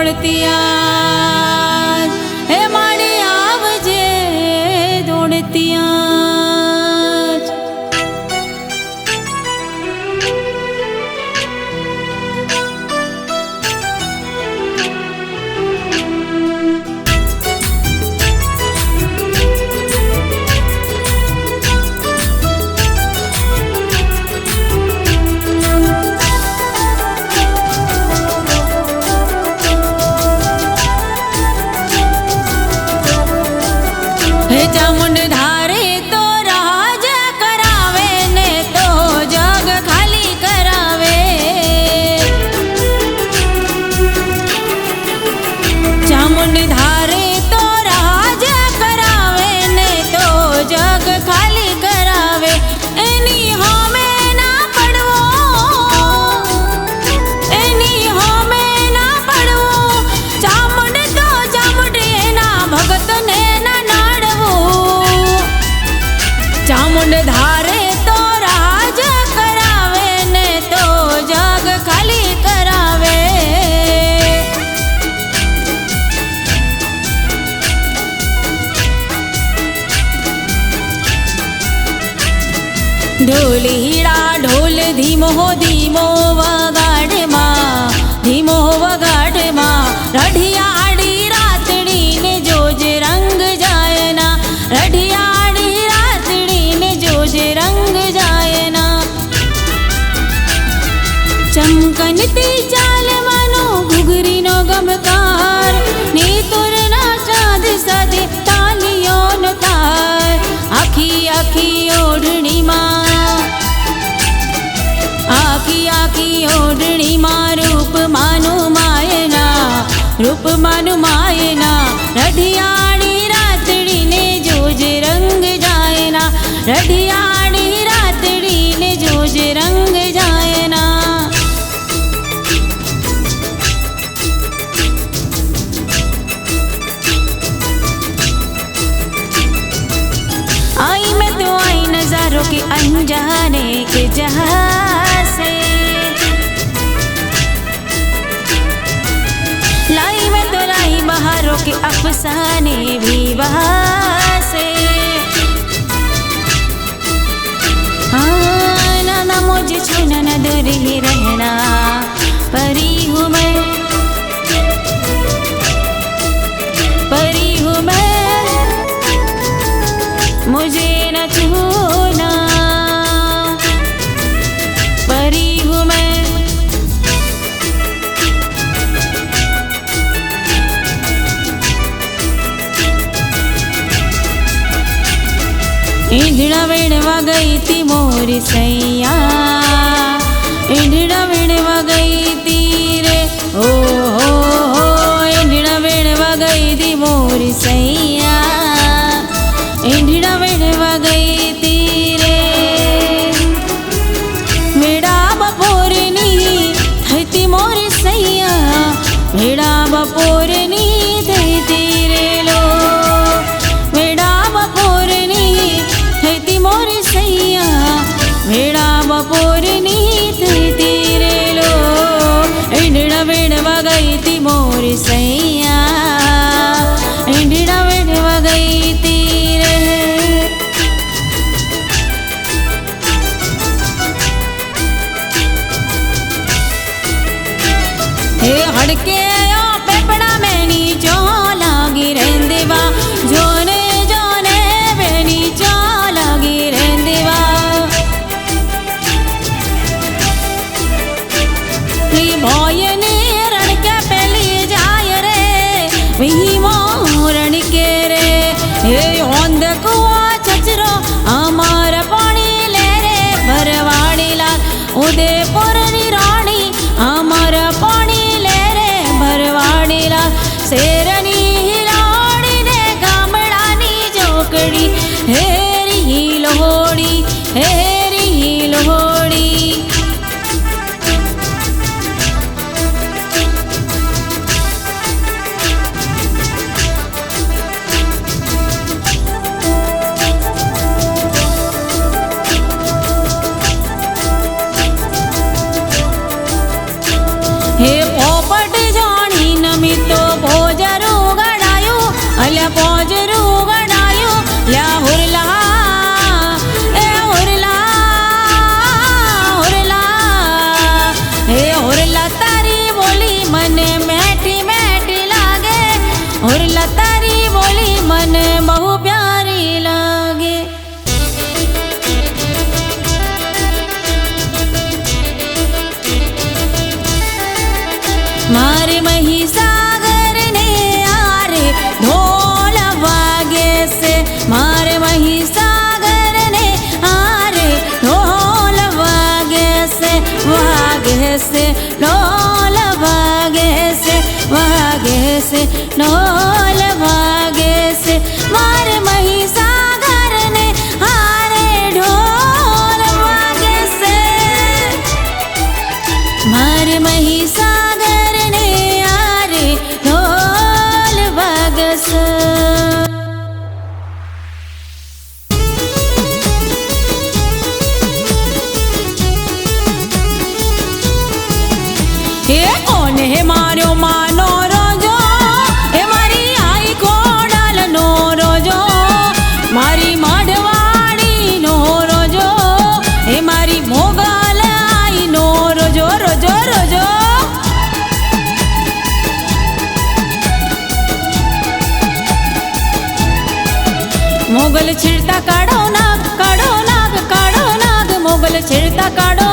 દોડતિયા હે માડી આવજે દોડતિયા चामुंड धारे तो राज करावे ने तो जग खाली करावे। चामुंड धारे तो राज करावे ने तो जग खाली करावे। एनी होमे ना पड़वो, एनी होमे ना पड़वो। चामुंड तो चामुंड एना भगत ने चामुंड धारे तो राज करावे ने तो जग खाली करावे। ढोलीड़ा ढोल धीमो धीमो वगाड़े मां, धीमो वगाड़े मां। रढ़िया आड़ी रातड़ी ने जोज रंग जायना, रढ़िया रंग जायना। चमकनती चाल मानो घुघरी नो गमकार, नीतुर ना चाँद सादे तालियों नो तार। आखी आखी ओढ़नी माँ, आखी आखी ओढ़नी माँ। रूप मानु मायना, रूप मानु मायना। रढ़ियाड़ी रातड़ी ने जोज रंग जायना, रढ़ियाड़ी रातड़ी ने जोज रंग जायना। आई मैं तो आई नजारों के अनजाने के जहां से, लाई मैं तो लाई बहारों के अफसाने भी वहां से। ना मुझे छूना न दूर ही रहना, परी हूँ मैं, परी हूँ मैं। मुझे न छूना, परी हूँ मैं। ईंधड़ा वेड़वा गई थी मोरी सैया, ईंधड़ा वेड़वा गई थी रे ओ हो। ईंधड़ा वेड़वा गई थी मोरी सैया, ईंधड़ा वेड़वा गई थी रे। वेड़ा बपोरनी थई मोरी सैया, वेड़ा बपोरनी थई रे लो। वेड़ा बपोरनी थई मोरी सैया, वेड़ा बपोरनी थई रे लो। ईंधड़ा वेड़वा गई थी मोरी सैया, ईंधड़ा वेड़वा गई थी रे। हे हड़के पेपड़ा मैनी जो लागी रहंदे बा, जोने जोने मैनी जो लागी रहंदे बा। भोयने रण के पहली जाय रे, वही मोरण के रे। हे होंद कुआ छचरो हमारा पानी ले रे, भरवाड़ी लाल उदयपुर नी रानी हमारा पानी ले रे, भरवाड़ी लाल। शेरनी हिलाड़ी ने गामड़ानी जोकड़ी, हेरी लोहड़ी, हेरी लोहड़ी। हे पोपट जानी नमी મહીસાગર ને આરે ઢોલ વાગે છે, મારે મહીસાગર ને આરે ઢોલ વાગે છે, વાગે છે ઢોલ વાગે છે, વાગે છે ઢોલ વાગે છે, મારે મહીસાગર ને આરે ઢોલ વાગે છે, મારે મહીસાગર ને આરે ઢોલ વાગશે. હે કોને માર્યો માનો રોજો, હે મારી આઈ ખોડાલનો રોજો, મારી માઢવાડીનો રોજો, હે મારી મોગલ આઈનો રોજો, રોજો રોજો. મોગલ છીડતા કાઢો નાગ, કાઢો નાગ, કાઢો નાગ, મોગલ છીડતા કાઢો